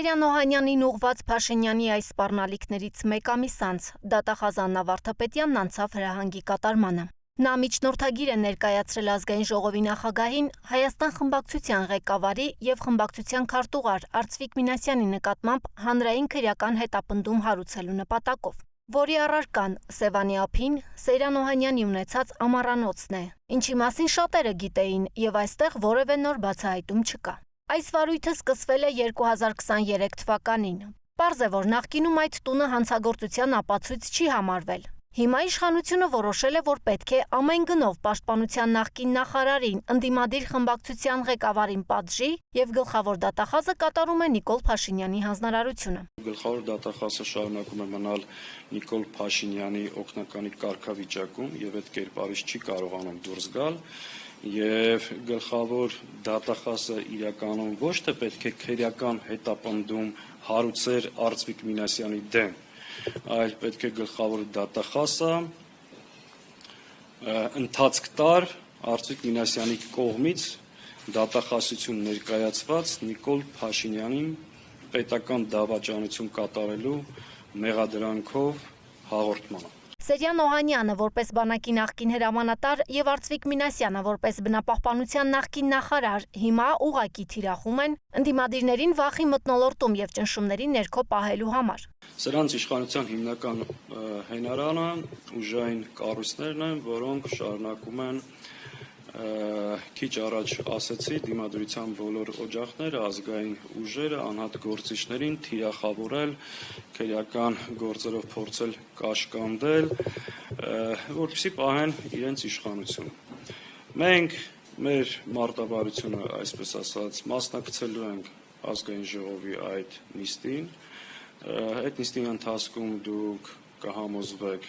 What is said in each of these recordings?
Սերյան Օհանյանին ուղված Փաշինյանի այս սպառնալիքներից մեկ ամիս անց դատախազ Աննա Վարդապետյանն անցավ հրահանգի կատարմանը։ Նա միջնորդագիր է ներկայացրել ազգային ժողովի նախագահին Հայաստան խմբակցության ղեկավարի եւ խմբակցության քարտուղար Արծվիկ Մինասյանի նկատմամբ հանրային քրեական հետապնդում հարուցելու նպատակով, որի առարկան Սևանի ափին Սերյան Օհանյանի ունեցած ամառանոցն է, ինչի մասին շատերը գիտեին եւ այստեղ որևէ նոր բացահայտում չկա։ Այս վարույթը սկսվել է 2023 թվականին։ Պարզ է, որ նախկինում այդ տունը հանցագործության ապացույց չի համարվել։ Հիմա իշխանությունը որոշել է, որ պետք է ամեն գնով պաշտպանության նախկին նախարարին, ընդդիմադիր խմբակցության ղեկավարին պատժի եւ գլխավոր դատախազը կատարում է Նիկոլ Փաշինյանի հանձնարարությունը։ Գլխավոր դատախազը շարունակում է մնալ Նիկոլ Փաշինյանի օգնականի կարգավիճակում եւ այդ կերպարից չի կարողանում դուրս գալ։ Եվ գլխավոր դատախազը իրականում ոչ թե պետք է քրեական հետապնդում հարուցեր Արծվիկ Մինասյանի դեմ, այլ պետք է գլխավոր դատախազը ընթացք տար Արծվիկ Մինասյանի կողմից դատախազություն ներկայացված Նիկոլ Փաշինյանին պետական դավաճանություն կատարելու մեղադրանքով հաղորդմանը։ Սերյան Օհանյանը որպես բանակի նախկին հրամանատար եւ Արծվիկ Մինասյանը որպես բնապահպանության նախկին նախարար հիմա ուղղակի թիրախում են ընդդիմադիրներին վախի մթնոլորտում եւ ճնշումների ներքո պահելու համար։ Սրանց իշխանության հիմնական հենարանը ուժային կառույցներն են, որոնք շարունակում են քիչ առաջ ասեցի դիմադրության բոլոր օջախները, ազգային ուժերը, անհատ գործիչներին թիրախավորել, քրեական գործերով փորձել կաշկանդել, որպեսզի պահեն իրենց իշխանությունը։ Մենք մեր մարտավարությունը, այսպես ասած, մասնակցելու ենք ազգային ժողովի այդ նիստին։ Այդ նիստի ընթացքում դուք կհամոզվեք,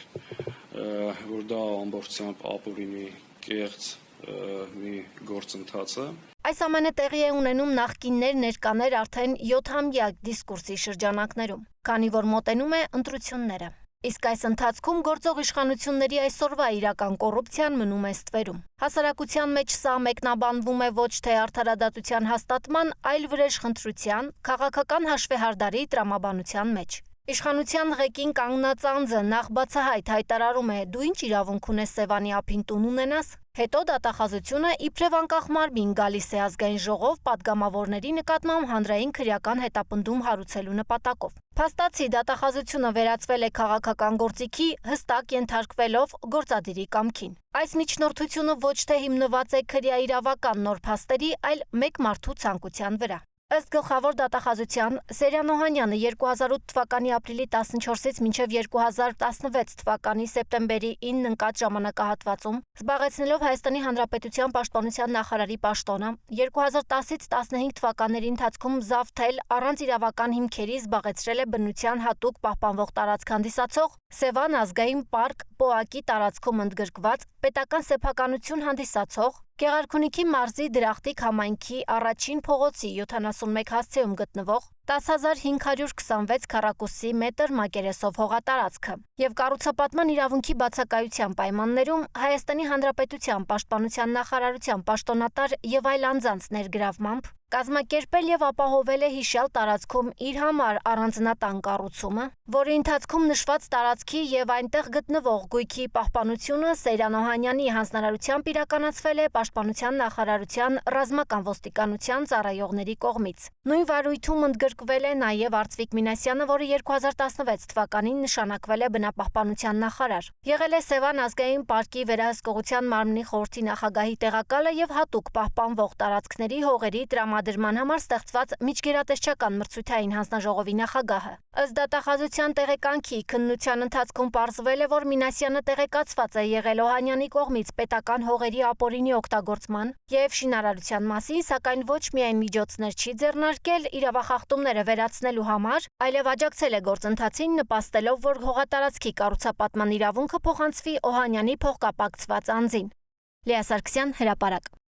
որ դա ամբողջությամբ ապօրինի կեղծ մի գործընթաց է։ Այս ամենը տեղի է ունենում նախկիններ ներկաներ արդեն 7-ամյա դիսկուրսի շրջանակներում, քանի որ մոտենում է ընտրությունները։ Իսկ այս ընթացքում գործող իշխանությունների այսօրվա իրական կոռուպցիան մնում է ստվերում։ Հասարակության մեջ սա մեկնաբանվում է ոչ թե արդարադատության հաստատման, այլ վրեժխնդրության, քաղաքական հաշվեհարդարի տրամաբանության մեջ։ Իշխանության ղեկին կանգնած անձը նախ բացահայտ հայտարարում է՝ դու ինչ իրավունք ունես Սևանի ափին տուն ունենաս, հետո դատախազությունը իբրև անկախ մարմին գալիս է ազգային ժողով պատգամավորների նկատմամբ հանրային քրեական հետապնդում հարուցելու նպատակով։ Փաստացի դատախազությունը վերածվել է քաղաքական գործիքի, հստակ ենթարկվելով գործադիրի կամքին։ Այս միջնորդությունը ոչ թե հիմնված է քրեաիրավական նոր փաստերի, այլ մեկ մարդու ցանկության վրա։ Ըստ գլխավոր դատախազության, Սերյան Օհանյանը 2008 թվականի ապրիլի 14-ից մինչև 2016 թվականի սեպտեմբերի 9 ընկած ժամանակահատվածում, զբաղեցնելով Հայաստանի Հանրապետության պաշտպանության նախարարի պաշտոնը, 2010-ից 15 թվականների ընթացքում զավթել առանց իրավական հիմքերի զբաղեցրել է բնության հատուկ պահպանվող տարածք հանդիսացող Սևան ազգային պարկ ՊՕԱԿ-ի տարածքում ընդգրկված պետական սեփականություն հանդիսացող Գեղարքունիքի մարզի Դրախտիկ համայնքի առաջին փողոցի 71 հասցեում գտնվող 10,526 քառակուսի մետր մակերեսով հողատարածքը եւ կառուցապատման իրավունքի բացակայության պայմաններում Հայաստանի Հանրապետության պաշտպանության նախարարության պաշտոնատար եւ այլ անձանց ներգրավմամբ կազմակերպել եւ ապահովել է հիշյալ տարածքում իր համար առանձնատան կառուցումը, որի ընթացքում նշված տարածքի եւ այնտեղ գտնվող գույքի պահպանությունը Սերյան Օհանյանի հանձնարարությամբ իրականացվել է պաշտպանության նախարարության ռազմական ոստիկանության ծառայողների կողմից։ Նույն վարույթում ընդգրկվել է նաեւ Արծվիկ Մինասյանը, որը 2016 թվականին նշանակվել է բնապահպանության նախարար։ Եղել է Սևան ազգային պարկի վերահսկողության մարմնի խորհրդի նախագահի տեղակալը եւ հատուկ պահպանվող տարածքների հողերի տրամադրման համար ստեղծված միջգերատեսչական մրցութային հանձնաժողովի նախագահը։ Ըստ դատախազության տեղեկանքի քննության ընթացքում պարզվել է, որ Մինասյանը տեղեկացված է եղել Օհանյանի կողմից պետական հողերի ապօրինի օգտագործման եւ շինարարության մասին, սակայն ոչ միայն միջոցներ չի ձեռնարկել իրավախախտումները վերացնելու համար, այլև աջակցել է գործընթացին, նպաստելով, որ հողատարածքի կառուցապատման իրավունքը փոխանցվի Օհանյանի փոխկապակցված անձին։ Լիա Սարգսյան, Հրապարակ։